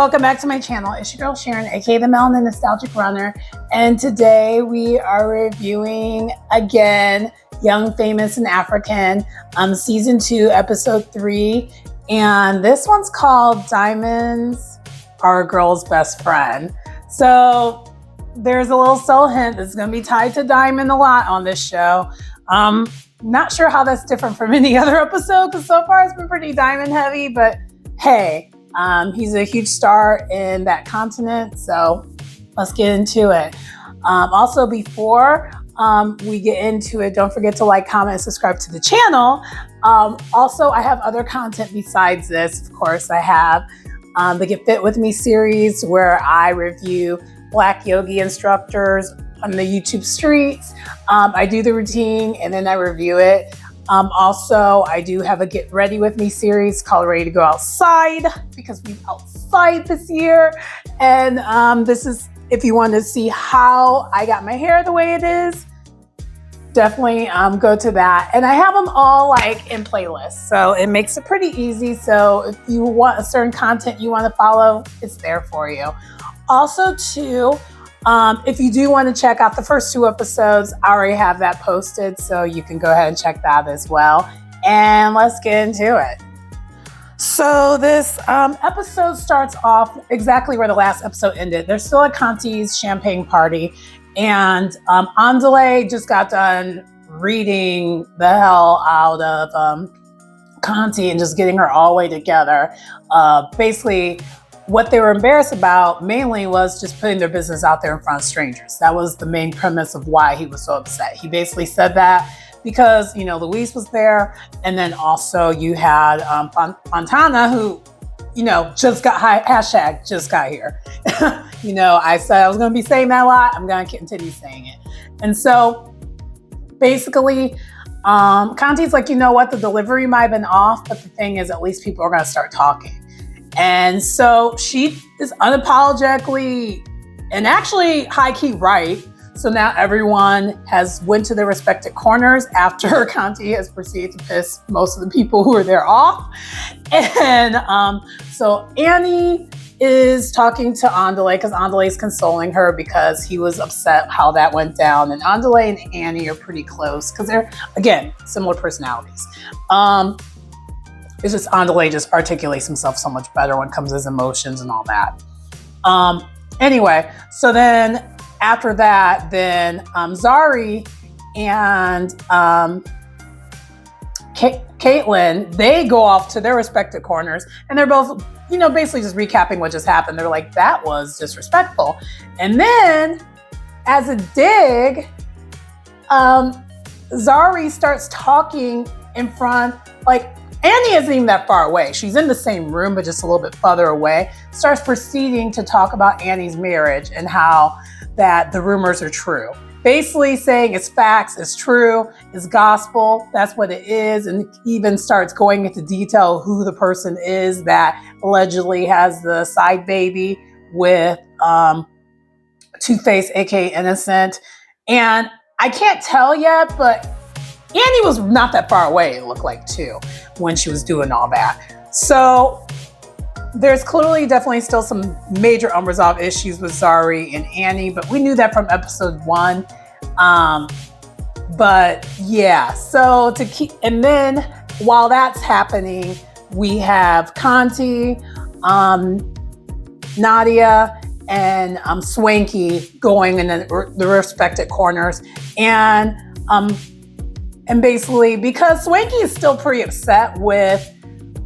welcome back to my channel. It's your girl Sharon, aka the Melanin Nostalgic Runner, and today we are reviewing again Young, Famous, and African, season 2, episode 3, and this one's called Diamonds Are a Girl's Best Friend. So there's a little subtle hint that's going to be tied to Diamond a lot on this show. Not sure how that's different from any other episode because so far it's been pretty Diamond heavy, but hey, he's a huge star in that continent, so let's get into it. Also, before we get into it, don't forget to like, comment, and subscribe to the channel. Also, I have other content besides this. Of course, I have the Get Fit With Me series where I review Black yogi instructors on the YouTube streets. I do the routine and then I review it. Also, I do have a Get Ready With Me series called Ready to Go Outside because we're outside this year. And this is, if you want to see how I got my hair the way it is, definitely go to that. And I have them all like in playlists, so it makes it pretty easy. So if you want a certain content you want to follow, it's there for you. Also too, if you do want to check out the first 2 episodes, I already have that posted, so you can go ahead and check that as well. And let's get into it. So this episode starts off exactly where the last episode ended. They're still at Kanti's champagne party, and Andale just got done reading the hell out of Kanti and just getting her all the way together. Basically, what they were embarrassed about mainly was just putting their business out there in front of strangers. That was the main premise of why he was so upset. He basically said that because, you know, Luis was there, and then also you had Fontana, who, you know, just got hashtag just got here. You know, I said I was going to be saying that a lot. I'm going to continue saying it. And so basically, Kanti's like, you know what, the delivery might have been off, but the thing is, at least people are going to start talking. And so she is unapologetically and actually high-key right. So now everyone has went to their respective corners after Kanti has proceeded to piss most of the people who are there off. And so Annie is talking to Andale because Andale is consoling her because he was upset how that went down. And Andale and Annie are pretty close because they're, again, similar personalities. It's just Andale just articulates himself so much better when it comes to his emotions and all that. Anyway, so then after that, then Zari and Caitlin, they go off to their respective corners, and they're both, you know, basically just recapping what just happened. They're like, that was disrespectful. And then, as a dig, Zari starts talking in front, like, Annie isn't even that far away. She's in the same room, but just a little bit further away. Starts proceeding to talk about Annie's marriage and how that the rumors are true. Basically saying it's facts, it's true, it's gospel, that's what it is. And even starts going into detail who the person is that allegedly has the side baby with Two-Face, aka Innocent. And I can't tell yet, but Annie was not that far away, it looked like, too, when she was doing all that. So there's clearly definitely still some major unresolved issues with Zari and Annie, but we knew that from episode 1. But yeah, so to keep, and then while that's happening, we have Kanti, Nadia, and Swanky going in the respective corners. And basically, because Swanky is still pretty upset with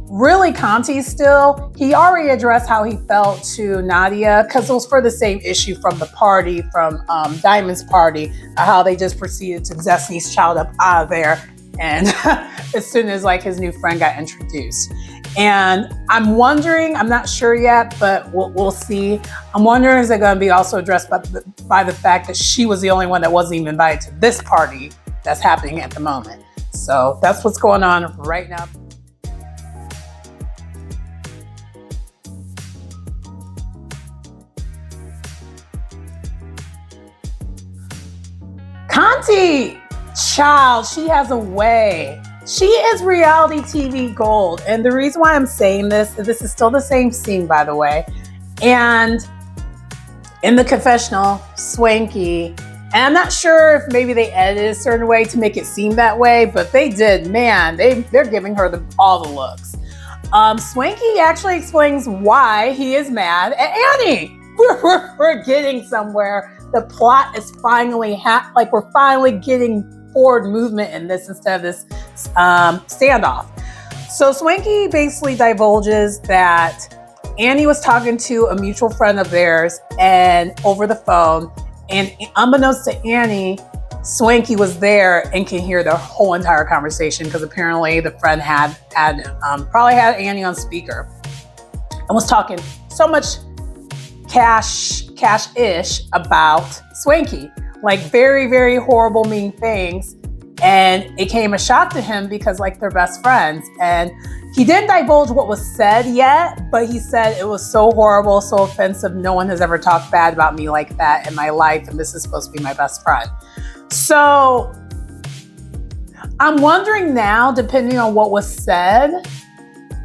really Kanti still, he already addressed how he felt to Nadia because it was for the same issue from the party, from Diamond's party, how they just proceeded to Destiny's Child up out of there. And as soon as like his new friend got introduced. And I'm wondering, I'm not sure yet, but we'll see. I'm wondering, is it going to be also addressed by the fact that she was the only one that wasn't even invited to this party that's happening at the moment. So that's what's going on right now. Kanti, child, she has a way. She is reality TV gold. And the reason why I'm saying this is still the same scene, by the way. And in the confessional, Swanky, and I'm not sure if maybe they edited a certain way to make it seem that way, but they did. Man, they're giving her all the looks. Swanky actually explains why he is mad at Annie. We're getting somewhere. The plot is finally we're finally getting forward movement in this instead of this standoff. So Swanky basically divulges that Annie was talking to a mutual friend of theirs and over the phone, and unbeknownst to Annie, Swanky was there and can hear the whole entire conversation because apparently the friend had probably had Annie on speaker and was talking so much cash-ish about Swanky, like very, very horrible, mean things. And it came a shock to him because like they're best friends. And he didn't divulge what was said yet, but he said it was so horrible, so offensive. No one has ever talked bad about me like that in my life. And this is supposed to be my best friend. So I'm wondering now, depending on what was said,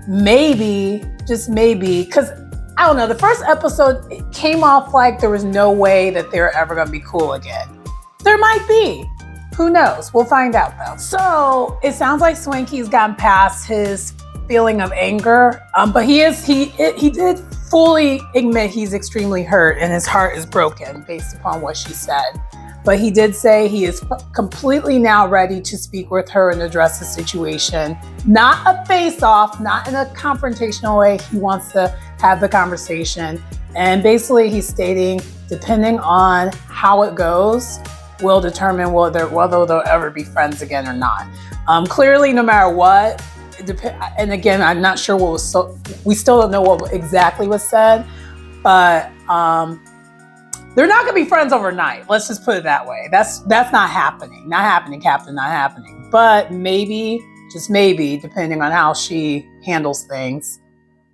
maybe, just maybe, because I don't know, the first episode, it came off like there was no way that they're ever going to be cool again. There might be. Who knows? We'll find out though. So it sounds like Swanky's gotten past his feeling of anger, but he did fully admit he's extremely hurt and his heart is broken based upon what she said. But he did say he is completely now ready to speak with her and address the situation. Not a face-off, not in a confrontational way. He wants to have the conversation. And basically he's stating, depending on how it goes, will determine whether they'll ever be friends again or not. Clearly, no matter what, and again, I'm not sure what was we still don't know what exactly was said, but they're not gonna be friends overnight. Let's just put it that way. That's not happening. Not happening, Captain, not happening. But maybe, just maybe, depending on how she handles things,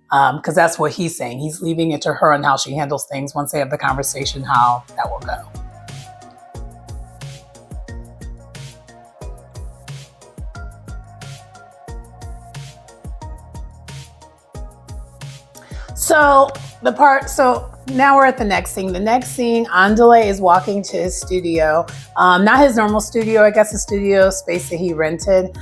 because that's what he's saying. He's leaving it to her on how she handles things once they have the conversation, how that will go. So now we're at the next scene. The next scene, Andale is walking to his studio, not his normal studio, I guess the studio space that he rented.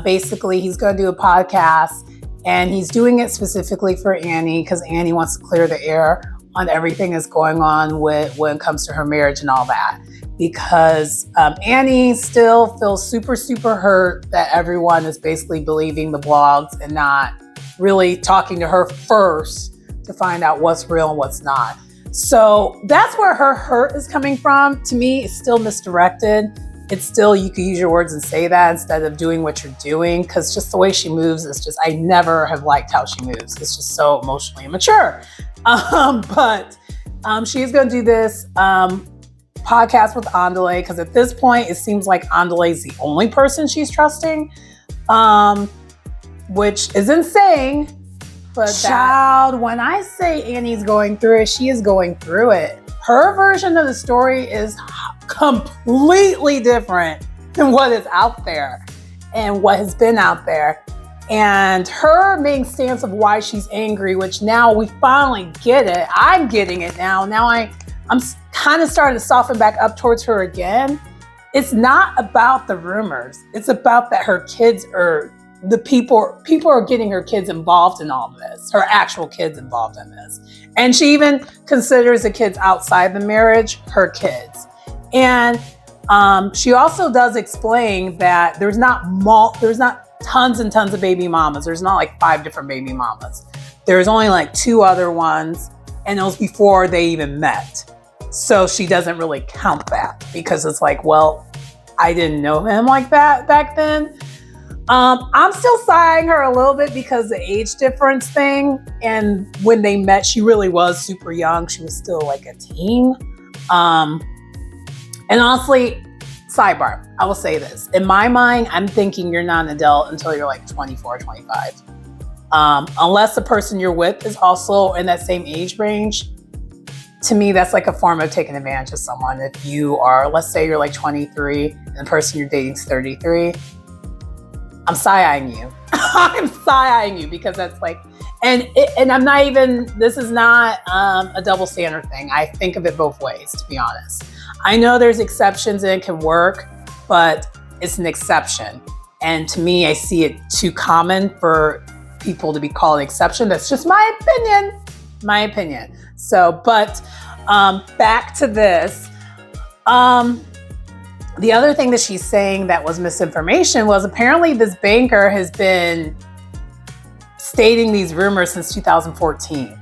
Basically he's going to do a podcast and he's doing it specifically for Annie because Annie wants to clear the air on everything that's going on when it comes to her marriage and all that. Because Annie still feels super, super hurt that everyone is basically believing the blogs and not really talking to her first to find out what's real and what's not. So that's where her hurt is coming from. To me, it's still misdirected. It's still, you could use your words and say that instead of doing what you're doing, because just the way she moves is just, I never have liked how she moves. It's just so emotionally immature. But she is going to do this podcast with Andale because at this point, it seems like Andale is the only person she's trusting. Which is insane, but child, when I say Annie's going through it, she is going through it. Her version of the story is completely different than what is out there and what has been out there. And her main stance of why she's angry, which now we finally get it. I'm getting it now. Now I'm kind of starting to soften back up towards her again. It's not about the rumors. It's about that her kids are the people are getting her kids involved in all of this, her actual kids involved in this. And she even considers the kids outside the marriage her kids. And she also does explain that there's not tons and tons of baby mamas. There's not like 5 different baby mamas. There's only like 2 other ones, and it was before they even met. So she doesn't really count that because it's like, well, I didn't know him like that back then. I'm still sighing her a little bit because the age difference thing. And when they met, she really was super young. She was still like a teen. And honestly, sidebar, I will say this. In my mind, I'm thinking you're not an adult until you're like 24, 25. Unless the person you're with is also in that same age range. To me, that's like a form of taking advantage of someone. If you are, let's say you're like 23 and the person you're dating is 33. I'm side-eyeing you. I'm side-eyeing you because that's like, and I'm not even, this is not a double standard thing. I think of it both ways, to be honest. I know there's exceptions and it can work, but it's an exception. And to me, I see it too common for people to be called an exception. That's just my opinion. So, but back to this. The other thing that she's saying that was misinformation was apparently this banker has been stating these rumors since 2014.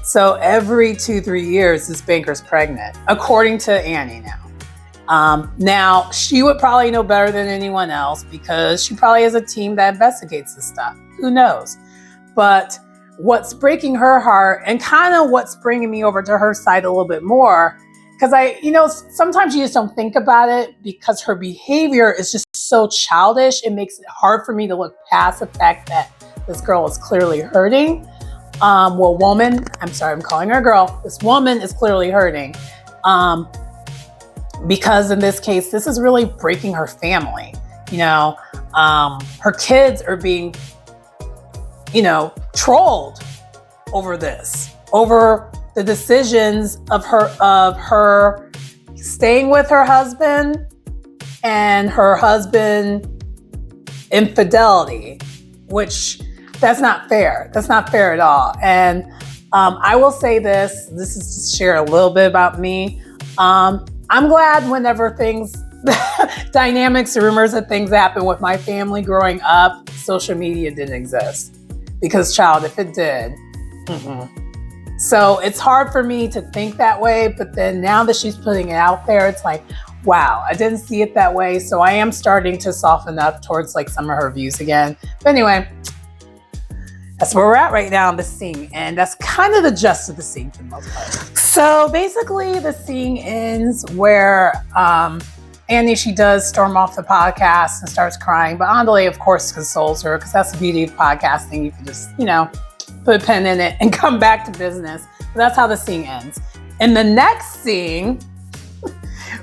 So every 2-3 years, this banker's pregnant, according to Annie now. Now, she would probably know better than anyone else because she probably has a team that investigates this stuff. Who knows? But what's breaking her heart and kind of what's bringing me over to her side a little bit more, because sometimes you just don't think about it because her behavior is just so childish. It makes it hard for me to look past the fact that this girl is clearly hurting. Woman, I'm sorry, I'm calling her a girl. This woman is clearly hurting. Because in this case, this is really breaking her family. Her kids are being, trolled over this, over the decisions of her staying with her husband and her husband infidelity, which that's not fair. That's not fair at all. And I will say this is to share a little bit about me. I'm glad whenever things, dynamics, rumors of things happen with my family growing up, social media didn't exist. Because child, if it did, So it's hard for me to think that way, but then now that she's putting it out there, it's like, wow, I didn't see it that way. So I am starting to soften up towards like some of her views again. But anyway, that's where we're at right now in the scene. And that's kind of the gist of the scene for the most part. So basically the scene ends where Annie, she does storm off the podcast and starts crying. But Andale, of course, consoles her because that's the beauty of podcasting. You can just, put a pen in it and come back to business. So that's how the scene ends. In the next scene,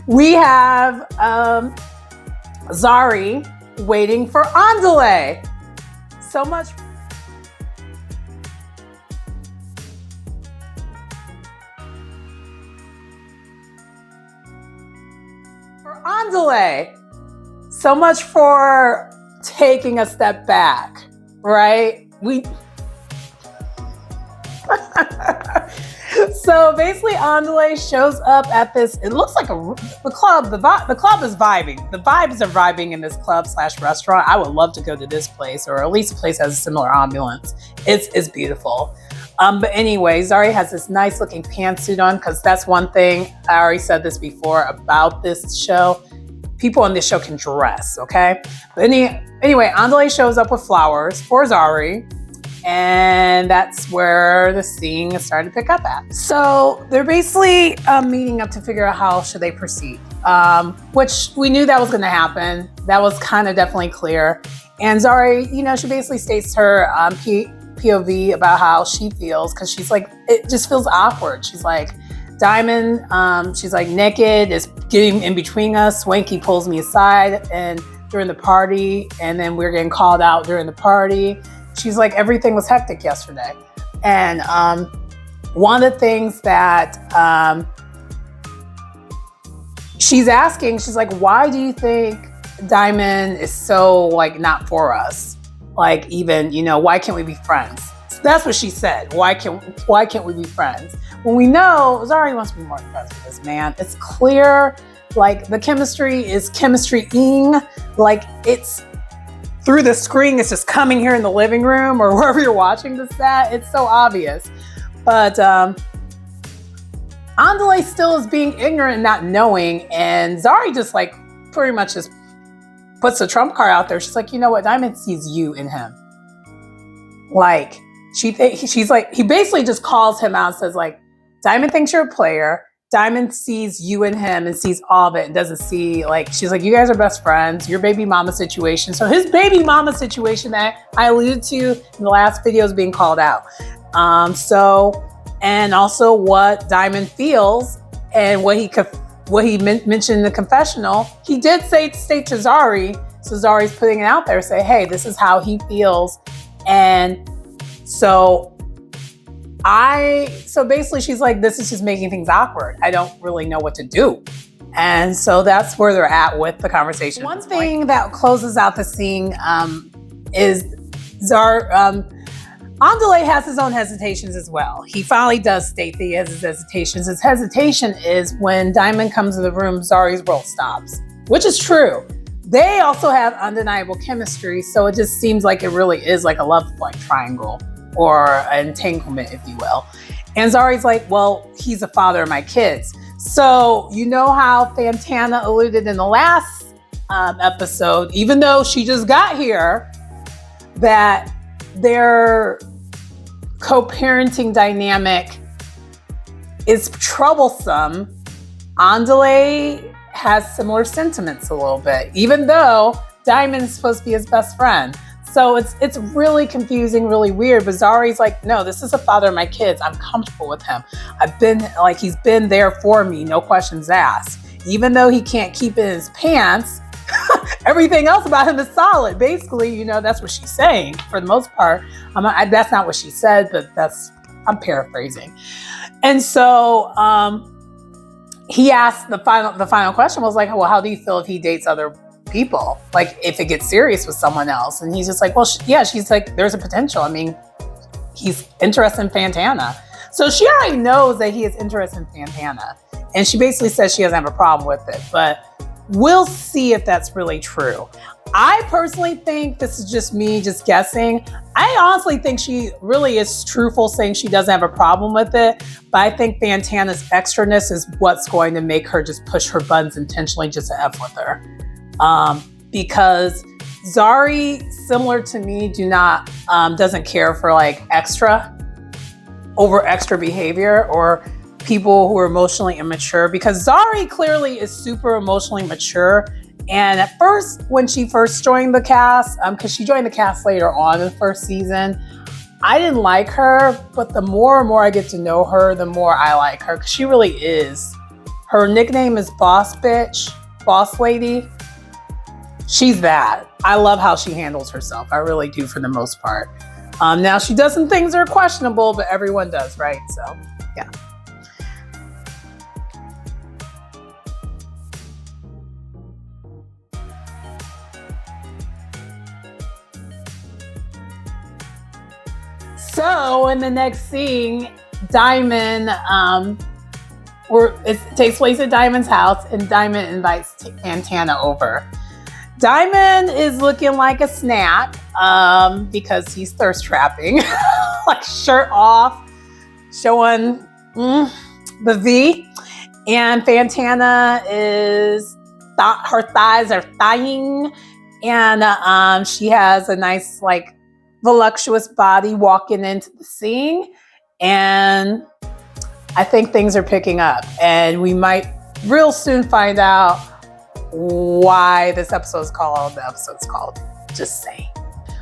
we have Zari waiting for Andale. So much. For Andale. So much for taking a step back, right? So basically Andale shows up at this, it looks like the club. The club is vibing. The vibes are vibing in this club/restaurant. I would love to go to this place, or at least a place that has a similar ambulance. It's beautiful. But anyway, Zari has this nice looking pantsuit on, because that's one thing, I already said this before about this show. People on this show can dress, okay? But anyway, Andale shows up with flowers for Zari. And that's where the scene is starting to pick up at. So they're basically meeting up to figure out how should they proceed, which we knew that was going to happen. That was kind of definitely clear. And Zari, she basically states her POV about how she feels, because she's like, it just feels awkward. She's like, Diamond, she's like, naked is getting in between us. Swanky pulls me aside and during the party, and then we're getting called out during the party. She's like, everything was hectic yesterday. And one of the things that she's asking, she's like, why do you think Diamond is so like not for us? Like even, why can't we be friends? So that's what she said. Why can't we be friends? When we know Zari wants to be more friends with this man. It's clear, like the chemistry is chemistry-ing. Like it's through the screen, it's just coming here in the living room or wherever you're watching this at. It's so obvious. But Andale still is being ignorant and not knowing. And Zari just like pretty much just puts the trump card out there. She's like, you know what? Diamond sees you in him. Like she's like, he basically just calls him out and says like, Diamond thinks you're a player. Diamond sees you and him and sees all of it and doesn't see, like, she's like, you guys are best friends, your baby mama situation. So his baby mama situation that I alluded to in the last video is being called out. And also what Diamond feels and what he mentioned in the confessional, he did state to Zari So Zari's putting it out there, say, hey, this is how he feels. And so basically she's like, this is just making things awkward. I don't really know what to do. And so that's where they're at with the conversation. One thing that closes out the scene is Andale has his own hesitations as well. He finally does state that he has his hesitations. His hesitation is when Diamond comes in the room, Zari's world stops, which is true. They also have undeniable chemistry, so it just seems like it really is like a love-like triangle or an entanglement, if you will. And Zari's like, well, he's the father of my kids. So you know how Fantana alluded in the last episode, even though she just got here, that their co-parenting dynamic is troublesome. Andale has similar sentiments a little bit, even though Diamond's supposed to be his best friend. So it's really confusing, really weird. But Zari's like, no, this is the father of my kids. I'm comfortable with him. He's been there for me, no questions asked. Even though he can't keep it in his pants, everything else about him is solid. Basically, that's what she's saying for the most part. That's not what she said, but I'm paraphrasing. And so he asked the final question was like, well, how do you feel if he dates other people? Like if it gets serious with someone else? And he's just like, well, she's like, there's a potential. I mean, he's interested in Fantana. So she already knows that he is interested in Fantana. And she basically says she doesn't have a problem with it, but we'll see if that's really true. I personally think, this is just me just guessing, I honestly think she really is truthful saying she doesn't have a problem with it, but I think Fantana's extraness is what's going to make her just push her buttons intentionally just to F with her. Because Zari, similar to me, doesn't care for like extra behavior or people who are emotionally immature, because Zari clearly is super emotionally mature. And at first, when she first joined the cast, because she joined the cast later on in the first season, I didn't like her, but the more and more I get to know her, the more I like her, because she really is. Her nickname is Boss Bitch, Boss Lady. She's that. I love how she handles herself. I really do, for the most part. Now, she does some things that are questionable, but everyone does, right? So, yeah. So in the next scene, Diamond, it takes place at Diamond's house, and Diamond invites Fantana over. Diamond is looking like a snack because he's thirst trapping, like shirt off, showing the V. And Fantana her thighs are thighing, and she has a nice like voluptuous body walking into the scene, and I think things are picking up, and we might real soon find out why this episode's called the episode's called. Just saying.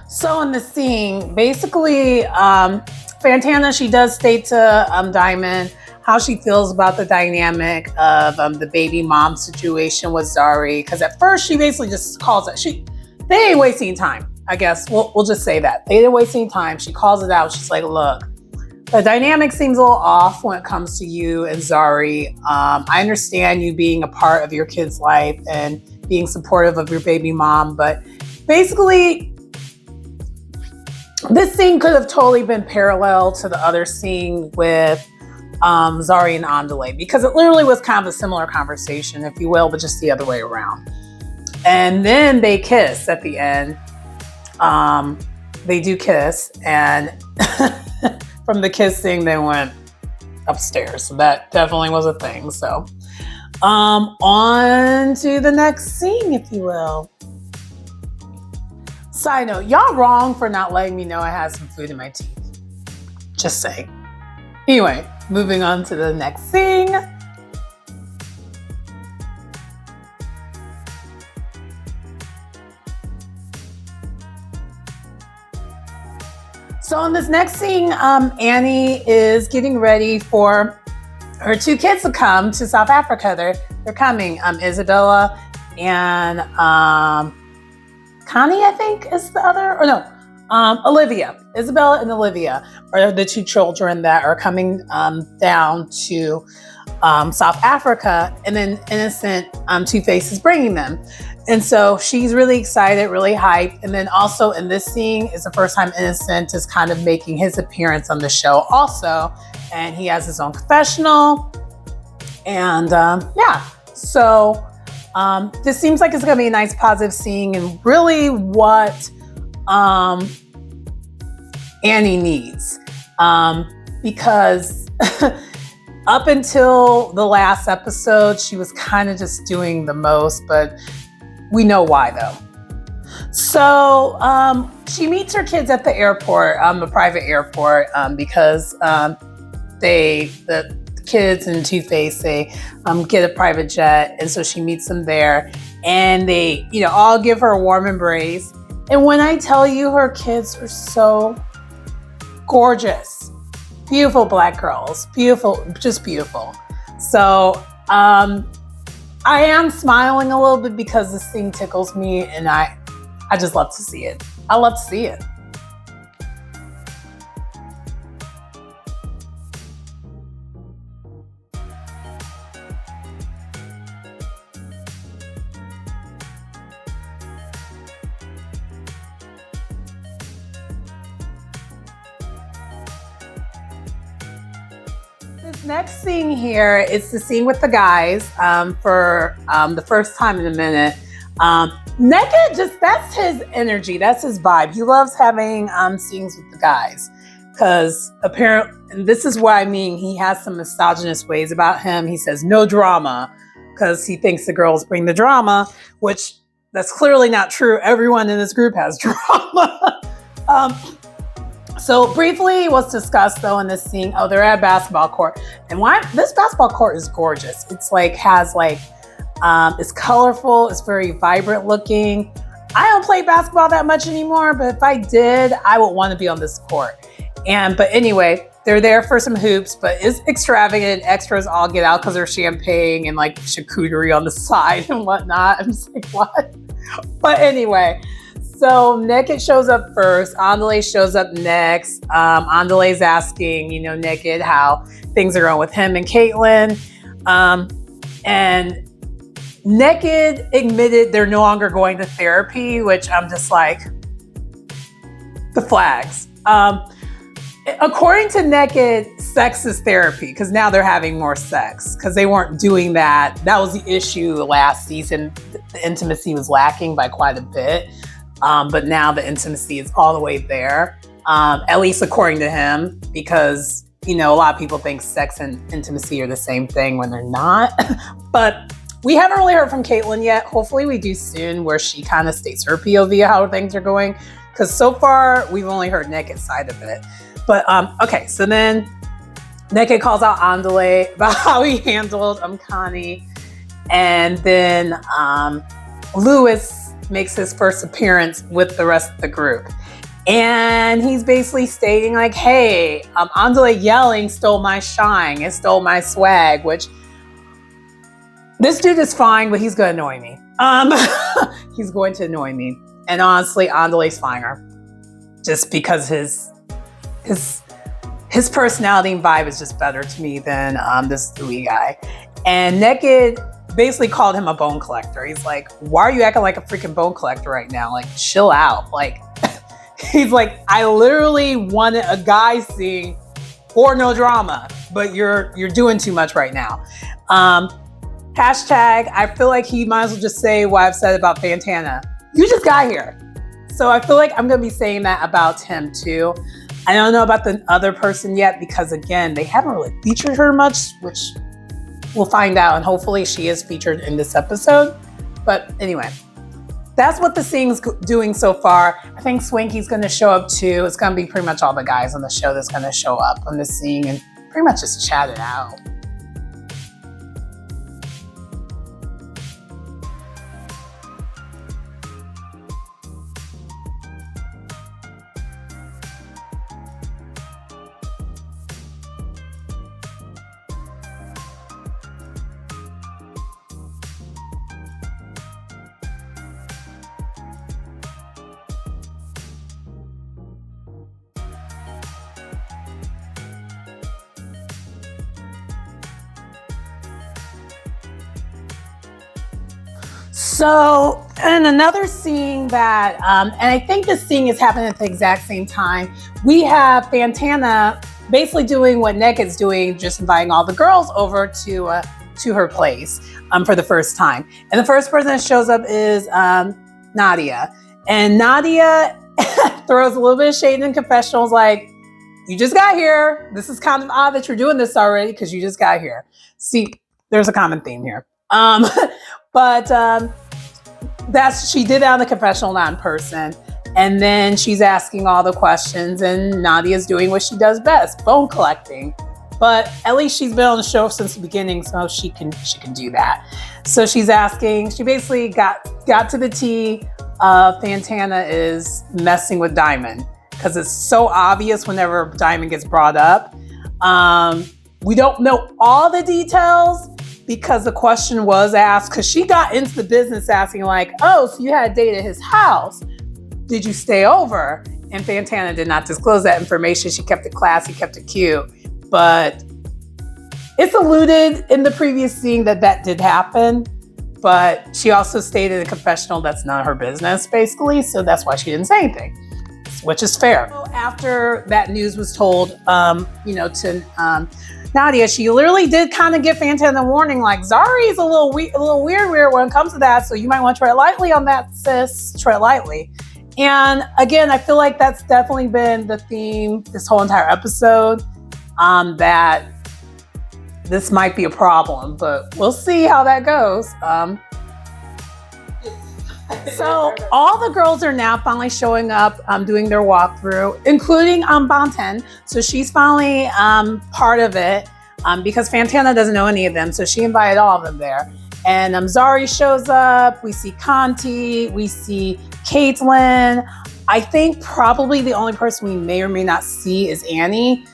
So in the scene, basically, Fantana, she does state to Diamond how she feels about the dynamic of the baby mom situation with Zari, because at first she basically just calls it. They ain't wasting time. I guess we'll just say that. They didn't waste any time. She calls it out. She's like, look, the dynamic seems a little off when it comes to you and Zari. I understand you being a part of your kid's life and being supportive of your baby mom, but basically this scene could have totally been parallel to the other scene with Zari and Andale, because it literally was kind of a similar conversation, if you will, but just the other way around. And then they kiss at the end. They do kiss, and from the kissing, they went upstairs. So that definitely was a thing. So, on to the next scene, if you will. Side note, y'all wrong for not letting me know I had some food in my teeth. Just saying. Anyway, moving on to the next scene. So in this next scene, Annie is getting ready for her two kids to come to South Africa. They're coming, Isabella and Connie, I think, is the other, or no, Olivia. Isabella and Olivia are the two children that are coming down to South Africa, and then Innocent, Two-Face is bringing them. And so she's really excited, really hyped. And then also in this scene is the first time Innocent is kind of making his appearance on the show also. And he has his own confessional. And yeah, so this seems like it's going to be a nice positive scene and really what Annie needs. Because up until the last episode, she was kind of just doing the most, but we know why though. So she meets her kids at the airport, a private airport, because the kids and Two-Face, they get a private jet, and so she meets them there, and they, all give her a warm embrace. And when I tell you, her kids are so gorgeous, beautiful Black girls, beautiful, just beautiful. So I am smiling a little bit because this thing tickles me, and I just love to see it. I love to see it. This next scene here is the scene with the guys for the first time in a minute. Naked, that's his energy, that's his vibe. He loves having scenes with the guys because apparently, and this is what I mean, he has some misogynist ways about him. He says no drama because he thinks the girls bring the drama, which that's clearly not true. Everyone in this group has drama. So briefly, what's discussed though in this scene, they're at a basketball court. And this basketball court is gorgeous. It's it's colorful, it's very vibrant looking. I don't play basketball that much anymore, but if I did, I would want to be on this court. But anyway, they're there for some hoops, but it's extravagant. Extras all get out because there's champagne and like charcuterie on the side and whatnot. I'm just like, what? But anyway, so Naked shows up first. Andale shows up next. Andale's asking, Naked how things are going with him and Caitlin. And Naked admitted they're no longer going to therapy, which I'm just like, the flags. According to Naked, sex is therapy because now they're having more sex because they weren't doing that. That was the issue last season. The intimacy was lacking by quite a bit. But now the intimacy is all the way there, at least according to him, because, a lot of people think sex and intimacy are the same thing when they're not. But we haven't really heard from Caitlin yet. Hopefully we do soon, where she kind of states her POV, how things are going. Because so far, we've only heard Naked's side of it. But, okay, so then Naked calls out Andale about how he handled Connie. And then Lewis makes his first appearance with the rest of the group. And he's basically stating like, hey, Andale yelling stole my shine. It stole my swag, which this dude is fine, but he's going to annoy me. He's going to annoy me. And honestly, Andale's finer. Just because his personality and vibe is just better to me than this Louis guy. And Naked basically called him a bone collector. He's like, why are you acting like a freaking bone collector right now? Like, chill out. Like, he's like, I literally wanted a guy scene for no drama, but you're doing too much right now. Hashtag, I feel like he might as well just say what I've said about Fantana. You just got here. So I feel like I'm going to be saying that about him too. I don't know about the other person yet because, again, they haven't really featured her much, which we'll find out. And hopefully she is featured in this episode. But anyway, that's what the scene's doing so far. I think Swanky's going to show up too. It's going to be pretty much all the guys on the show that's going to show up on the scene and pretty much just chat it out. So, and another scene that, and I think this scene is happening at the exact same time, we have Fantana basically doing what Naked's doing, just inviting all the girls over to her place for the first time. And the first person that shows up is Nadia. And Nadia throws a little bit of shade in confessionals, like, you just got here. This is kind of odd that you're doing this already because you just got here. See, there's a common theme here. But she did that on the confessional, not in person. And then she's asking all the questions, and Nadia's doing what she does best, bone collecting. But at least she's been on the show since the beginning, so she can do that. So she's asking, she basically got to the tea of Fantana is messing with Diamond, because it's so obvious whenever Diamond gets brought up. We don't know all the details, because the question was asked, because she got into the business asking like, oh, so you had a date at his house. Did you stay over? And Fantana did not disclose that information. She kept it classy, kept it cute. But it's alluded in the previous scene that did happen. But she also stated in a confessional that's none of her business, basically. So that's why she didn't say anything, which is fair. So after that news was told, to Nadia, she literally did kind of give Fantana a warning, like, Zari's a little weird when it comes to that, so you might want to tread lightly on that, sis. Tread lightly. And again, I feel like that's definitely been the theme this whole entire episode, that this might be a problem, but we'll see how that goes. So all the girls are now finally showing up, doing their walkthrough, including Banten. So she's finally part of it, because Fantana doesn't know any of them. So she invited all of them there. And Zari shows up. We see Conti. We see Caitlin. I think probably the only person we may or may not see is Annie.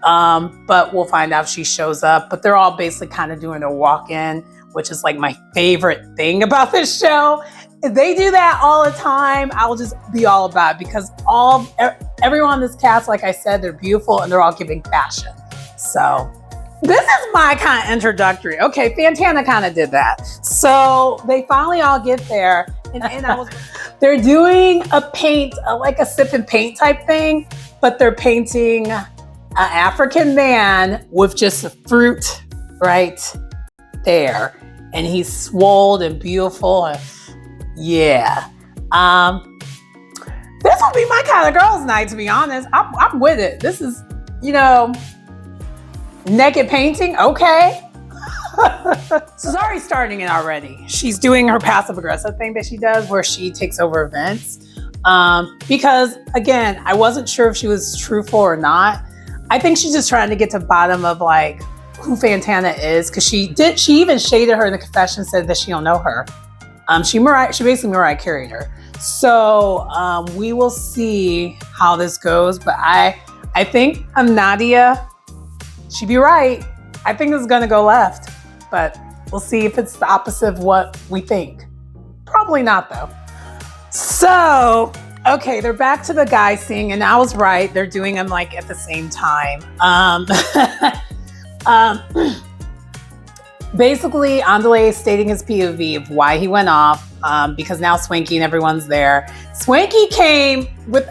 But we'll find out if she shows up. But they're all basically kind of doing a walk-in, which is like my favorite thing about this show. If they do that all the time, I'll just be all about it, because everyone in this cast, like I said, they're beautiful and they're all giving fashion. So this is my kind of introductory. Okay, Fantana kind of did that. So they finally all get there, and they're doing a paint, like a sip and paint type thing, but they're painting an African man with just a fruit right there, and he's swole and beautiful. Yeah. This will be my kind of girls' night, to be honest. I'm with it. This is, naked painting. Okay. So Zari's starting it already. She's doing her passive aggressive thing that she does, where she takes over events. Because again, I wasn't sure if she was truthful or not. I think she's just trying to get to the bottom of like who Fantana is. Cause she even shaded her in the confession, said that she don't know her. She basically Mariah carried her. So we will see how this goes. But I think Nadia, she'd be right. I think it's gonna go left. But we'll see if it's the opposite of what we think. Probably not though. So, okay, they're back to the guy scene, and I was right. They're doing them like at the same time. Basically, Andale is stating his POV of why he went off, because now Swanky and everyone's there. Swanky came with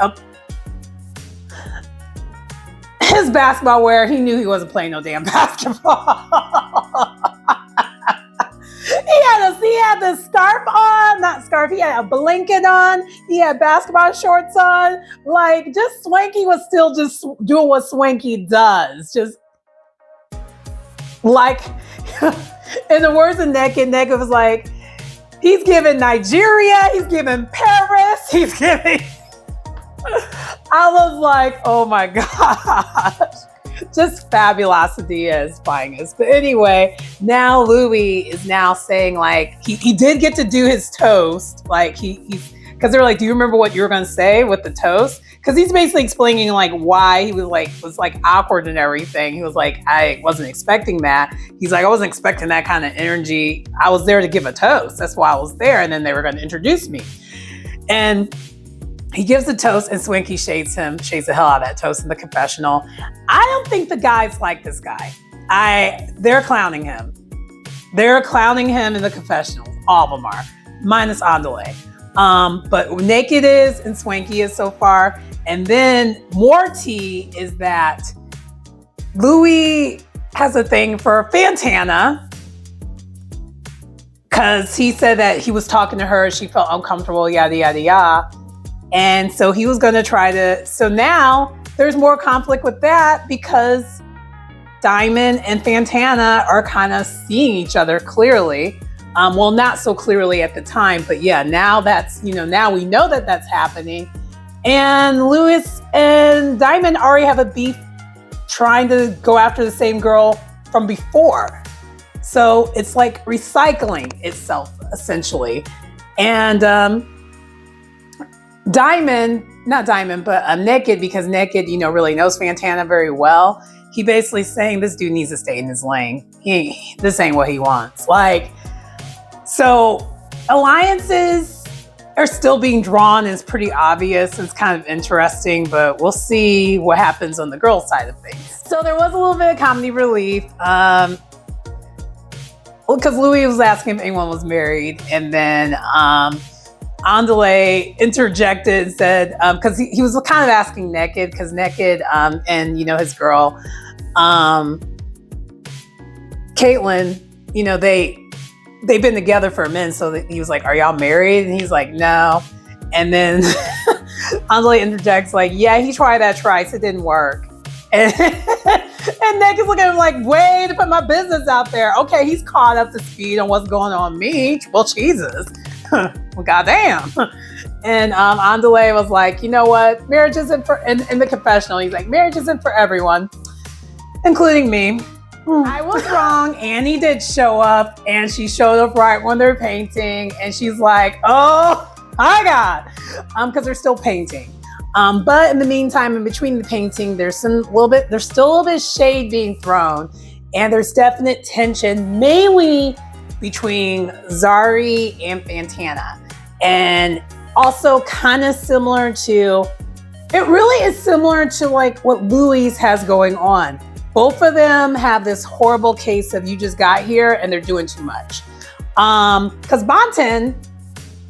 his basketball wear. He knew he wasn't playing no damn basketball. He had the scarf on, not scarf, he had a blanket on, he had basketball shorts on. Like, just Swanky was still just doing what Swanky does. Just like, in the words of Naked was like, he's giving Nigeria, he's giving Paris, he's giving... I was like, oh my gosh. Just fabulous ideas, finest. But anyway, now Louis is now saying like, he did get to do his toast. Like he's, because they were like, do you remember what you were going to say with the toast? Because he's basically explaining like why he was awkward and everything. He was like, I wasn't expecting that. He's like, I wasn't expecting that kind of energy. I was there to give a toast. That's why I was there. And then they were going to introduce me. And he gives the toast, and Swanky shades the hell out of that toast in the confessional. I don't think the guys like this guy. They're clowning him. They're clowning him in the confessional. All of them are. minus Andale. But Naked is and Swanky is so far. And then more tea is that Louis has a thing for Fantana because he said that he was talking to her, she felt uncomfortable, yada, yada, yada. And so he was going to try to, so now there's more conflict with that because Diamond and Fantana are kind of seeing each other clearly. Well, not so clearly at the time, but yeah, now that's, now we know that that's happening. And Louis and Diamond already have a beef trying to go after the same girl from before. So it's like recycling itself, essentially. And Naked, because Naked, really knows Fantana very well. He basically saying this dude needs to stay in his lane. This ain't what he wants. So alliances are still being drawn, and it's pretty obvious. It's kind of interesting, but we'll see what happens on the girl side of things. So there was a little bit of comedy relief. Because Louis was asking if anyone was married, and then Andale interjected and said, because he was kind of asking Naked, because Naked and his girl, Caitlyn, they've been together for a minute, so he was like, "Are y'all married?" And he's like, "No." And then Andale interjects like, "Yeah, he tried that twice, it didn't work." And Naked's looking at him like, "Way to put my business out there." Okay, he's caught up to speed on what's going on with me. Well, Jesus. Well, goddamn. And Andale was like, "You know what? Marriage isn't for," in the confessional, he's like, "Marriage isn't for everyone, including me." I was wrong. Annie did show up, and she showed up right when they're painting, and she's like, "Oh my God," because they're still painting. But in the meantime, in between the painting, there's still a little bit of shade being thrown, and there's definite tension, mainly between Zari and Fantana, and also kind of similar to, it really is similar to like what Louis has going on. Both of them have this horrible case of you just got here and they're doing too much. Because Bonten,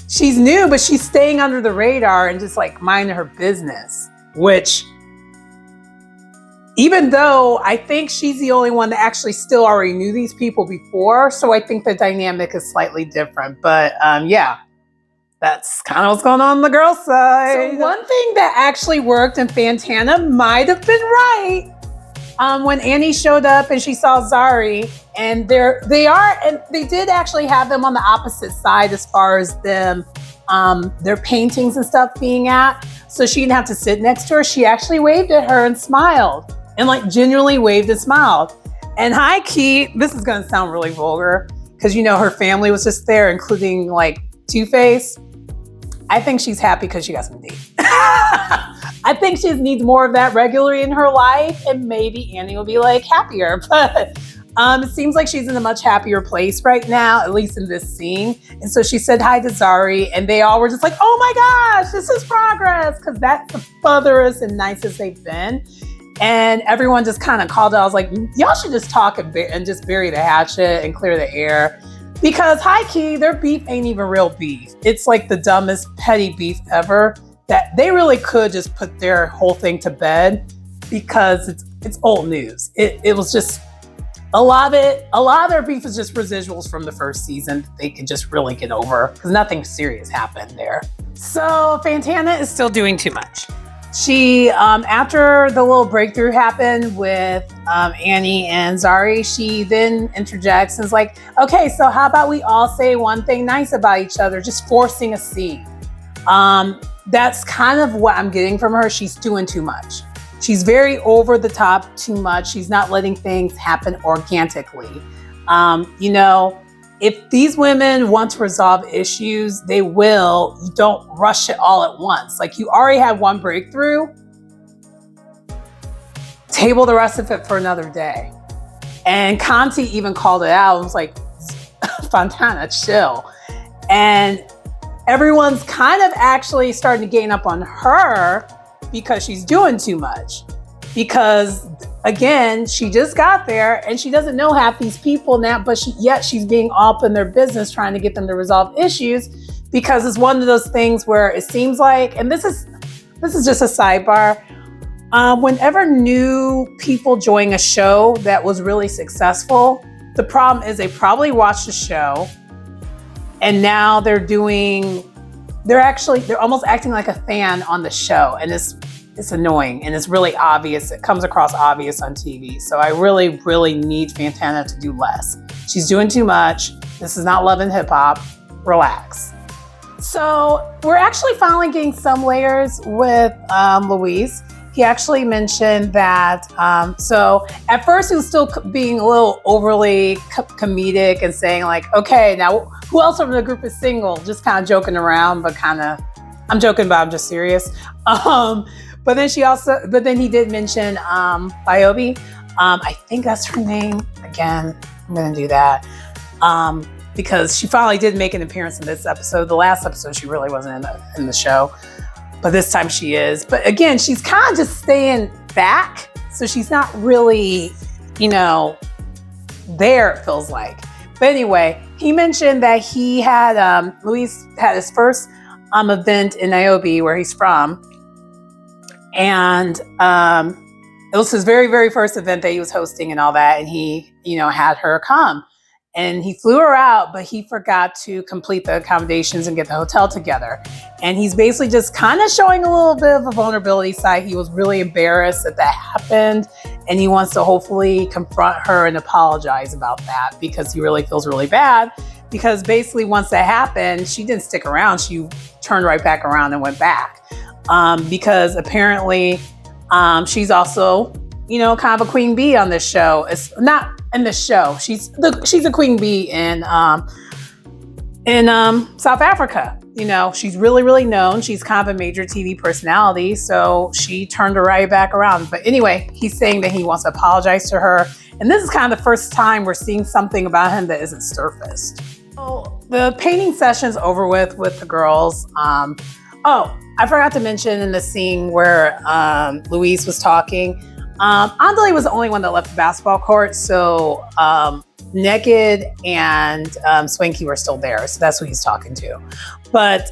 she's new, but she's staying under the radar and just like minding her business, which even though I think she's the only one that actually still already knew these people before. So I think the dynamic is slightly different, but yeah, that's kind of what's going on the girl side. So one thing that actually worked, and Fantana might have been right, when Annie showed up and she saw Zari, and they did actually have them on the opposite side as far as them, their paintings and stuff being at. So she didn't have to sit next to her. She actually waved at her and smiled, and like genuinely waved and smiled. And high key, this is gonna sound really vulgar, because her family was just there, including like Two-Face. I think she's happy because she got some D. I think she needs more of that regularly in her life, and maybe Annie will be like happier. But it seems like she's in a much happier place right now, at least in this scene. And so she said hi to Zari, and they all were just like, "Oh my gosh, this is progress," because that's the furthest and nicest they've been. And everyone just kind of called out. I was like, y'all should just talk and just bury the hatchet and clear the air. Because high key, their beef ain't even real beef. It's like the dumbest petty beef ever, that they really could just put their whole thing to bed, because it's old news. It was just a lot of their beef is just residuals from the first season that they could just really get over, because nothing serious happened there. So Fantana is still doing too much. She, after the little breakthrough happened with Annie and Zari, she then interjects and is like, "Okay, so how about we all say one thing nice about each other," just forcing a scene. That's kind of what I'm getting from her. She's doing too much. She's very over the top too much. She's not letting things happen organically. If these women want to resolve issues, they will. You don't rush it all at once. Like, you already had one breakthrough. Table the rest of it for another day. And Conti even called it out and was like, "Fontana, chill." And everyone's kind of actually starting to gain up on her because she's doing too much. Because again, she just got there and she doesn't know half these people now, but yet she's being all up in their business trying to get them to resolve issues, because it's one of those things where it seems like, and this is just a sidebar, whenever new people join a show that was really successful, the problem is they probably watched the show and now they're almost acting like a fan on the show, and it's annoying and it's really obvious. It comes across obvious on TV. So I really, really need Fantana to do less. She's doing too much. This is not Love and Hip Hop. Relax. So we're actually finally getting some layers with Luis. He actually mentioned that, so at first he was still being a little overly comedic and saying like, okay, now who else from the group is single? Just kind of joking around, but I'm joking, but I'm just serious. But then he did mention Biobi. I think that's her name. Again, I'm gonna do that. Because she finally did make an appearance in this episode. The last episode, she really wasn't in the show, but this time she is. But again, she's kind of just staying back. So she's not really, there, it feels like. But anyway, he mentioned that he had, Luis had his first event in Nairobi, where he's from. And it was his very, very first event that he was hosting and all that. And he, had her come. And he flew her out, but he forgot to complete the accommodations and get the hotel together. And he's basically just kind of showing a little bit of a vulnerability side. He was really embarrassed that happened. And he wants to hopefully confront her and apologize about that, because he really feels really bad. Because basically once that happened, she didn't stick around. She turned right back around and went back. Because apparently she's also, kind of a queen bee on this show. It's not in the show. She's a queen bee in South Africa. She's really, really known. She's kind of a major TV personality. So she turned her right back around. But anyway, he's saying that he wants to apologize to her. And this is kind of the first time we're seeing something about him that isn't surfaced. So the painting session's over with the girls. I forgot to mention in the scene where Luis was talking, Andale was the only one that left the basketball court. So Naked and Swanky were still there. So that's who he's talking to. But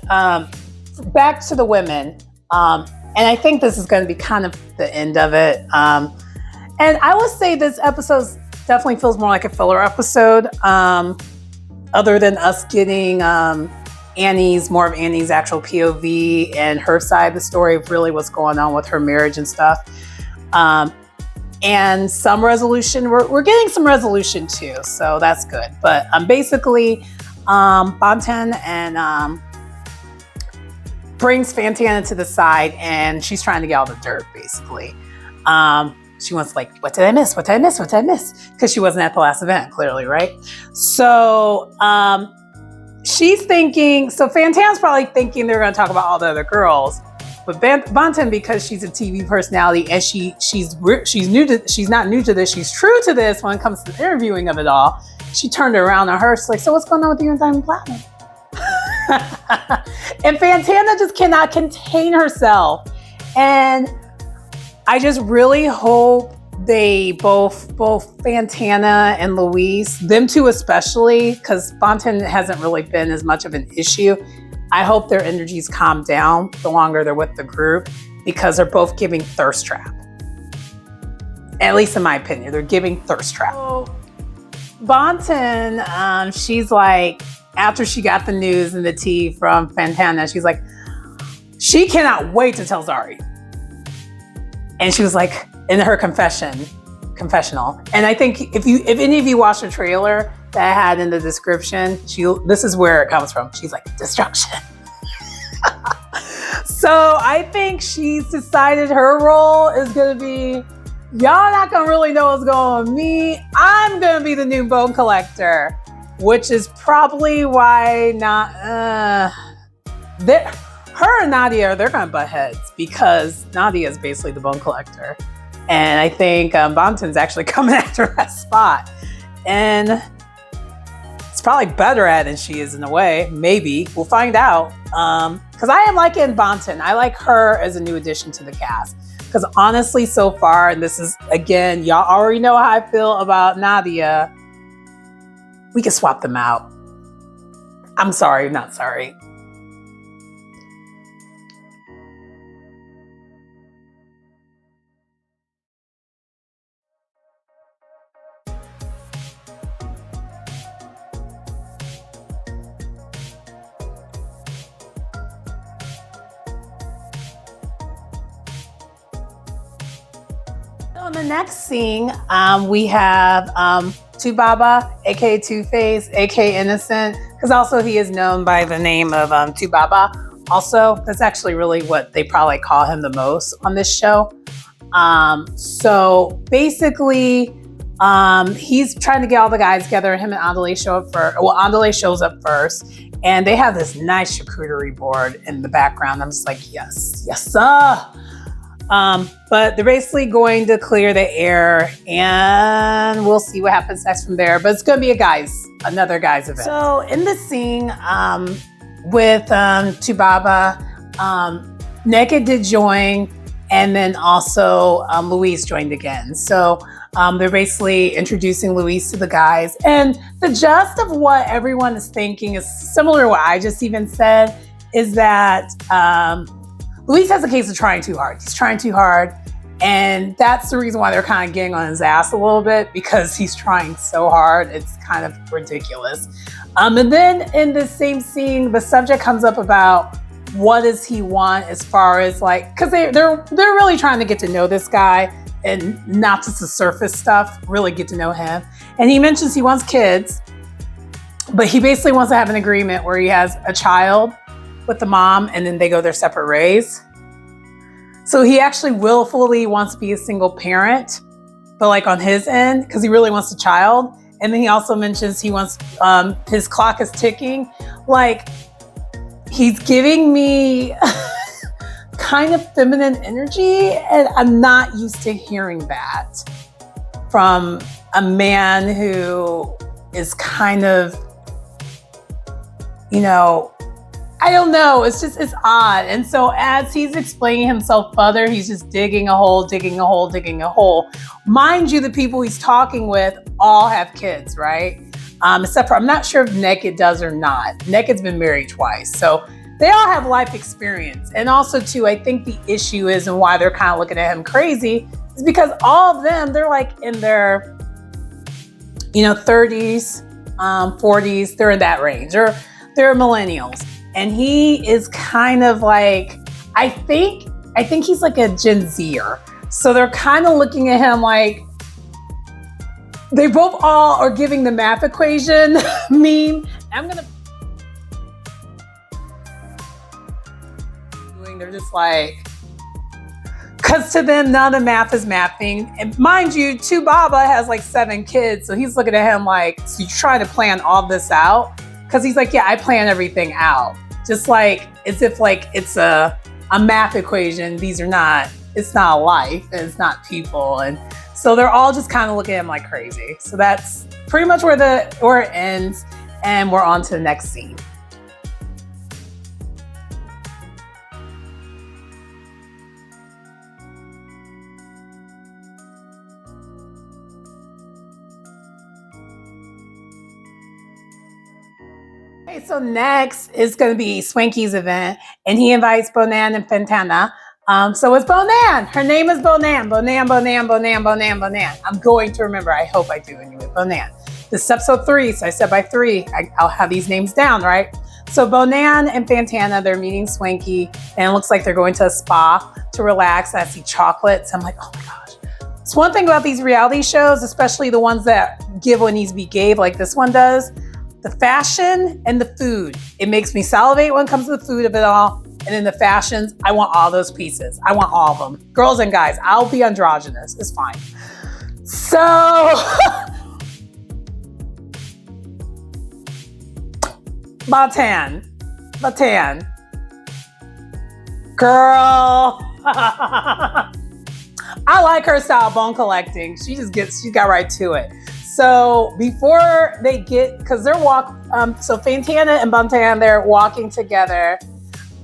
back to the women. And I think this is going to be kind of the end of it. And I would say this episode definitely feels more like a filler episode. Other than us getting more of Annie's actual POV and her side of the story of really what's going on with her marriage and stuff. And some resolution, we're getting some resolution too, so that's good. But basically, Banten and brings Fantana to the side, and she's trying to get all the dirt, basically. She wants like, what did I miss? What did I miss? What did I miss? Because she wasn't at the last event, clearly, right? So she's thinking, so Fantana's probably thinking they're going to talk about all the other girls. But Banten, because she's a TV personality and she's not new to this, she's true to this when it comes to the interviewing of it all. She turned it around on her. She's like, so what's going on with you and Diamond Platinum? And Fantana just cannot contain herself. And I just really hope they both Fantana and Luis, them two especially, because Banten hasn't really been as much of an issue. I hope their energies calm down the longer they're with the group, because they're both giving thirst trap. At least in my opinion, they're giving thirst trap. So, Banten, she's like, after she got the news and the tea from Fantana, she's like, she cannot wait to tell Zari. And she was like, in her confessional. And I think if any of you watched the trailer that I had in the description, this is where it comes from. She's like, destruction. So I think she's decided her role is gonna be, y'all not gonna really know what's going on with me. I'm gonna be the new bone collector, which is probably why her and Nadia, they're gonna butt heads, because Nadia is basically the bone collector. And I think Banten's actually coming after that spot. And it's probably better at it than she is in a way. Maybe. We'll find out. Because I am liking Banten. I like her as a new addition to the cast. Because honestly, so far, and this is, again, y'all already know how I feel about Nadia, we can swap them out. I'm sorry, not sorry. So in the next scene, we have Tubaba, aka Two-Face, aka Innocent, because also he is known by the name of Tubaba. Also, that's actually really what they probably call him the most on this show. So basically, he's trying to get all the guys together. Him and Andale show up first. Well, Andale shows up first, and they have this nice charcuterie board in the background. I'm just like, yes, yes, sir. But they're basically going to clear the air, and we'll see what happens next from there. But it's going to be another guys event. So in the scene with Tubaba, Naked did join, and then also Luis joined again. So they're basically introducing Luis to the guys. And the gist of what everyone is thinking is similar to what I just even said, is that Luis has a case of trying too hard. He's trying too hard. And that's the reason why they're kind of getting on his ass a little bit, because he's trying so hard. It's kind of ridiculous. And then in the same scene, the subject comes up about what does he want as far as like, because they're really trying to get to know this guy and not just the surface stuff, really get to know him. And he mentions he wants kids, but he basically wants to have an agreement where he has a child with the mom and then they go their separate ways. So he actually willfully wants to be a single parent, but like on his end, because he really wants a child. And then he also mentions he wants, his clock is ticking. Like, he's giving me kind of feminine energy, and I'm not used to hearing that from a man who is kind of, you know, I don't know, it's odd. And so as he's explaining himself further, he's just digging a hole, digging a hole, digging a hole. Mind you, the people he's talking with all have kids, right? Except for, I'm not sure if Naked does or not. Naked's been married twice. So they all have life experience. And also too, I think the issue is, and why they're kind of looking at him crazy, is because all of them, they're like in their, 30s, 40s, they're in that range, or they're millennials. And he is kind of like, I think he's like a Gen Zer. So they're kind of looking at him like, they both all are giving the math equation meme. They're just like, because to them, none of the math is mapping. And mind you, Tubaba has like 7 kids. So he's looking at him like, so you're trying to plan all this out? Because he's like, yeah, I plan everything out. Just like, as if like it's a math equation. It's not a life, and it's not people. And so they're all just kind of looking at him like crazy. So that's pretty much where it ends. And we're on to the next scene. Okay, so next is going to be Swanky's event, and he invites Bonan and Fantana. So it's Bonan. Her name is Bonan. Bonan. I'm going to remember. I hope I do anyway. Bonan. This is episode 3, so I said by 3, I'll have these names down, right? So Bonan and Fantana, they're meeting Swanky, and it looks like they're going to a spa to relax. I see chocolates. I'm like, oh my gosh. It's one thing about these reality shows, especially the ones that give what needs to be gave, like this one does. The fashion and the food. It makes me salivate when it comes to the food of it all. And then the fashions, I want all those pieces. I want all of them. Girls and guys, I'll be androgynous. It's fine. So, Batan. Girl. I like her style, bone collecting. She got right to it. So before they get, because they're so Fantana and Bantan, they're walking together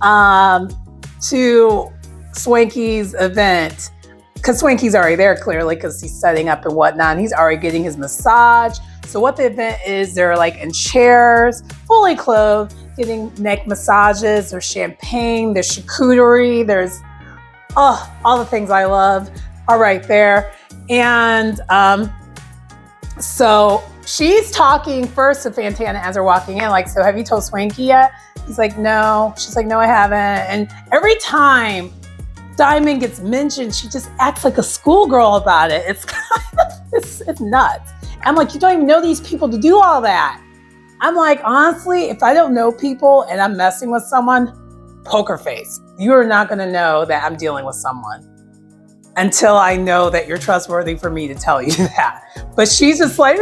to Swanky's event. because Swanky's already there clearly because he's setting up and whatnot. And he's already getting his massage. So what the event is, they're like in chairs, fully clothed, getting neck massages. There's champagne, there's charcuterie, there's all the things I love are right there. And so she's talking first to Fantana as they're walking in, like, so have you told Swanky yet? He's like, no. She's like, no, I haven't. And every time Diamond gets mentioned, she just acts like a schoolgirl about it. It's kind of, it's nuts. I'm like, you don't even know these people to do all that. I'm like, honestly, if I don't know people and I'm messing with someone, poker face. You are not going to know that I'm dealing with someone until I know that you're trustworthy for me to tell you that. But she's just like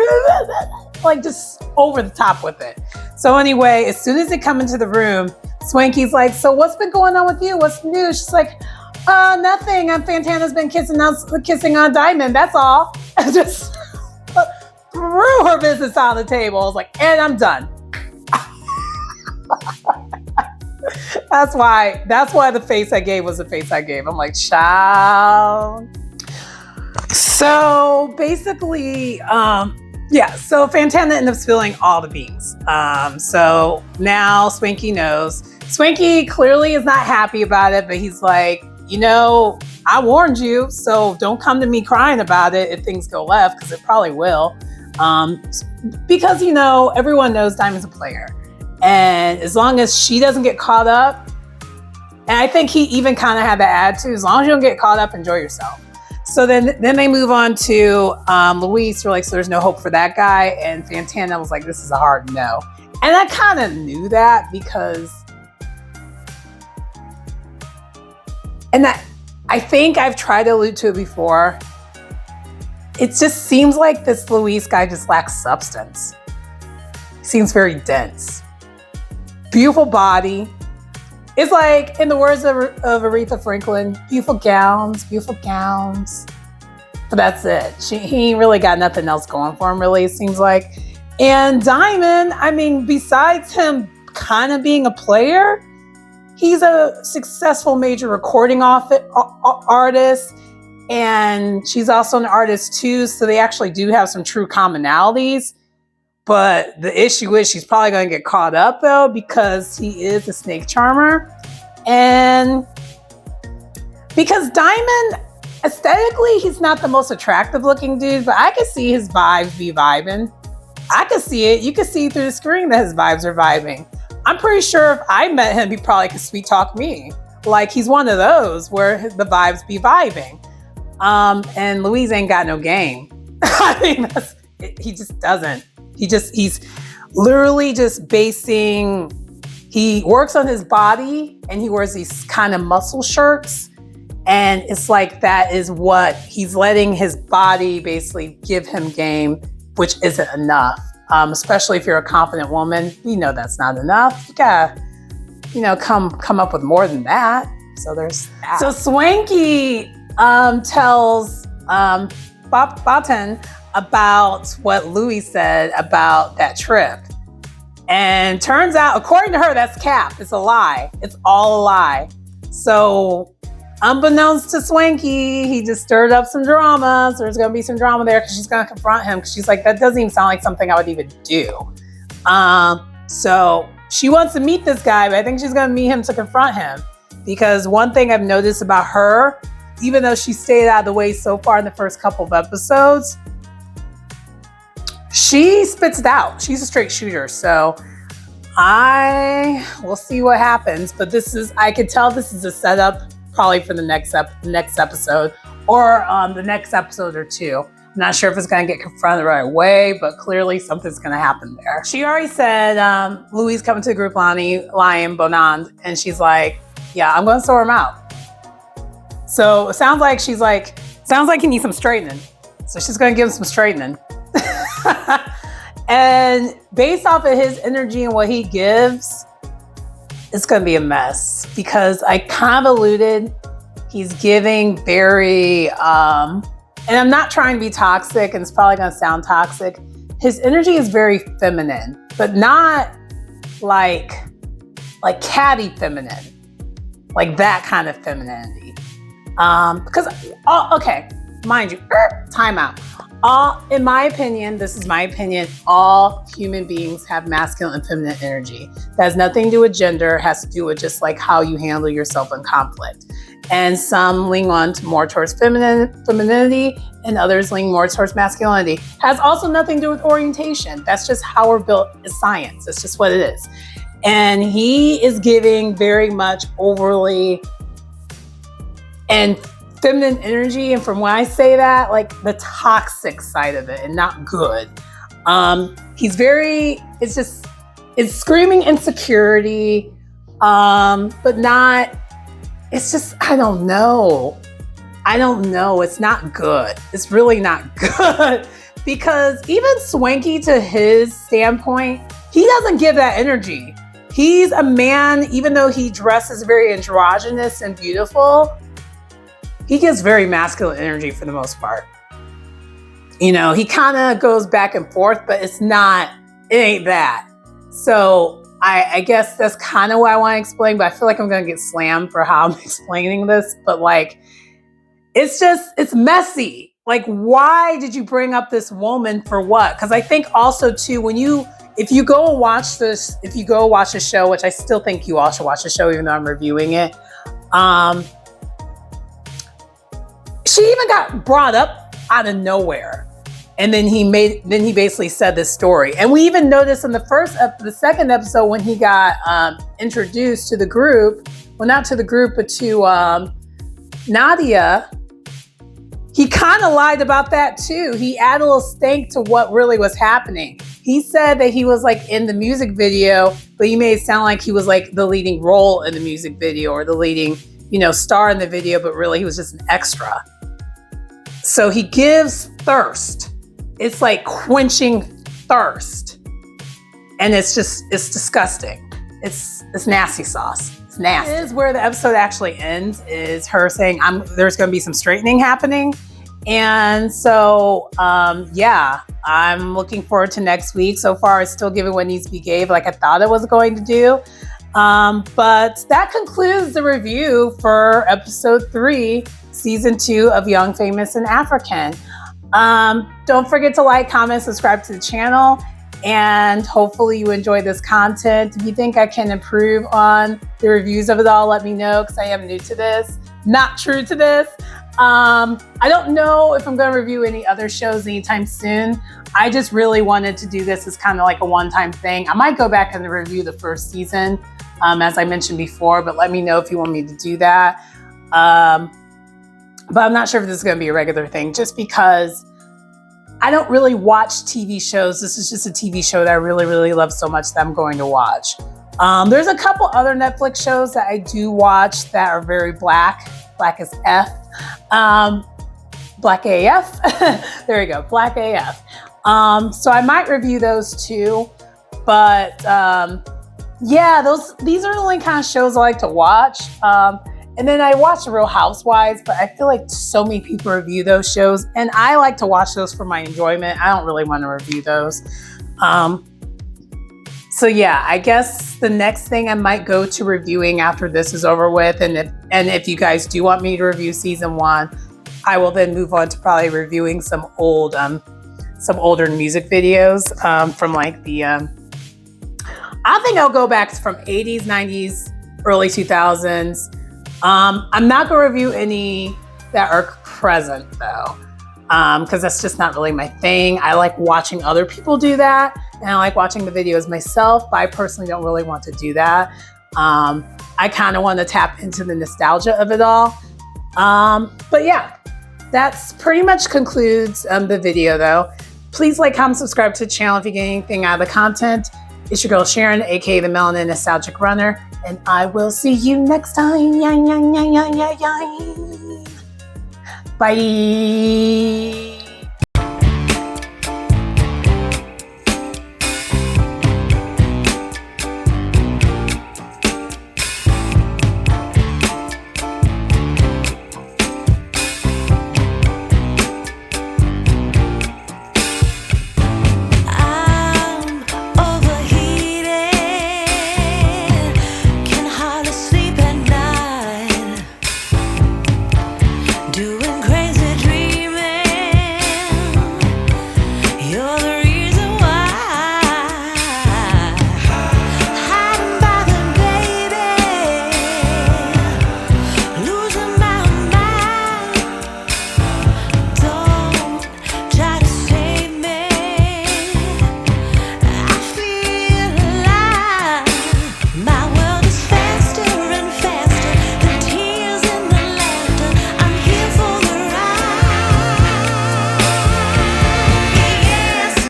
just over the top with it. So anyway, as soon as they come into the room, Swanky's like, so what's been going on with you? What's new? She's like, nothing. Fantana's been kissing on Diamond. That's all. I just threw her business on the table. I was like, and I'm done. That's why the face I gave was the face I gave. I'm like, child. So basically, so Fantana ended up spilling all the beans. So now Swanky knows. Swanky clearly is not happy about it, but he's like, I warned you, so don't come to me crying about it if things go left, because it probably will. Because, everyone knows Diamond's a player. And as long as she doesn't get caught up, and I think he even kind of had that attitude, as long as you don't get caught up, enjoy yourself. So then they move on to Luis. We're like, so there's no hope for that guy. And Fantana was like, this is a hard no. And I kind of knew that because, and that I think I've tried to allude to it before. It just seems like this Luis guy just lacks substance. He seems very dense. Beautiful body. It's like, in the words of Aretha Franklin, beautiful gowns. But that's it. He ain't really got nothing else going for him, really, it seems like. And Diamond, besides him kind of being a player, he's a successful major recording artist. And she's also an artist too, so they actually do have some true commonalities. But the issue is she's probably going to get caught up, though, because he is a snake charmer. And because Diamond, aesthetically, he's not the most attractive looking dude, but I could see his vibes be vibing. I could see it. You could see through the screen that his vibes are vibing. I'm pretty sure if I met him, he probably could sweet talk me. Like, he's one of those where the vibes be vibing. And Louise ain't got no game. He just doesn't. He's literally just he works on his body and he wears these kind of muscle shirts. And it's like, that is what he's letting his body basically give him game, which isn't enough. Especially if you're a confident woman, that's not enough. You gotta, come up with more than that. So there's that. So Swanky tells Baten about what Louis said about that trip. And turns out, according to her, that's cap. It's a lie. It's all a lie. So unbeknownst to Swanky, he just stirred up some drama. So there's going to be some drama there because she's going to confront him. Because she's like, that doesn't even sound like something I would even do. So she wants to meet this guy, but I think she's going to meet him to confront him. Because one thing I've noticed about her, even though she stayed out of the way so far in the first couple of episodes, she spits it out. She's a straight shooter. So we'll see what happens. But I could tell this is a setup probably for the next episode or the next episode or two. I'm not sure if it's going to get confronted right away, but clearly something's going to happen there. She already said Louise coming to the group, Lion Bonand, and she's like, yeah, I'm going to sort him out. So it sounds like he needs some straightening. So she's going to give him some straightening. And based off of his energy and what he gives, it's going to be a mess because I kind of alluded he's giving very, and I'm not trying to be toxic and it's probably going to sound toxic. His energy is very feminine, but not like catty feminine, like that kind of femininity. Because, okay, mind you, time out. In my opinion, this is my opinion, all human beings have masculine and feminine energy. That has nothing to do with gender, it has to do with just like how you handle yourself in conflict. And some lean on more towards femininity, and others lean more towards masculinity. Has also nothing to do with orientation. That's just how we're built as science. That's just what it is. And he is giving very much overly and feminine energy, and from when I say that, like the toxic side of it and not good. He's very, it's screaming insecurity, but not, it's just, I don't know. It's not good. It's really not good because even Swanky, to his standpoint, he doesn't give that energy. He's a man, even though he dresses very androgynous and beautiful, he gives very masculine energy for the most part. You know, he kind of goes back and forth, but it ain't that. So I guess that's kind of what I want to explain, but I feel like I'm going to get slammed for how I'm explaining this. But like, it's messy. Like, why did you bring up this woman for what? Because I think also too, if you go watch the show, which I still think you all should watch the show, even though I'm reviewing it. She even got brought up out of nowhere. And then he basically said this story. And we even noticed in the second episode when he got introduced to the group, well, not to the group, but to Nadia, he kind of lied about that too. He added a little stank to what really was happening. He said that he was like in the music video, but he made it sound like he was like the leading role in the music video or the leading, star in the video, but really he was just an extra. So he gives thirst. It's like quenching thirst. And it's disgusting. It's nasty sauce. It's nasty. This is where the episode actually ends, is her saying, there's going to be some straightening happening. And so, I'm looking forward to next week. So far, it's still giving what needs to be gave, like I thought it was going to do. But that concludes the review for episode 3, season 2 of Young, Famous, and African. Don't forget to like, comment, subscribe to the channel, and hopefully you enjoy this content. If you think I can improve on the reviews of it all, let me know, because I am new to this, not true to this. I don't know if I'm going to review any other shows anytime soon. I just really wanted to do this as kind of like a one-time thing. I might go back and review the first season, as I mentioned before, but let me know if you want me to do that. But I'm not sure if this is going to be a regular thing, just because I don't really watch TV shows. This is just a TV show that I really, really love so much that I'm going to watch. There's a couple other Netflix shows that I do watch that are very black as F. Black AF. There you go, Black AF. So I might review those too. But these are the only kind of shows I like to watch. And then I watch The Real Housewives, but I feel like so many people review those shows, and I like to watch those for my enjoyment. I don't really want to review those. So yeah, I guess the next thing I might go to reviewing after this is over with, and if you guys do want me to review season 1, I will then move on to probably reviewing some older music videos from like the. I think I'll go back from 80s, 90s, early 2000s. I'm not going to review any that are present though, because that's just not really my thing. I like watching other people do that, and I like watching the videos myself, but I personally don't really want to do that. I kind of want to tap into the nostalgia of it all. But yeah, that's pretty much concludes the video though. Please like, comment, subscribe to the channel if you get anything out of the content. It's your girl Sharon, aka the Melanin Nostalgic Runner, and I will see you next time. Bye.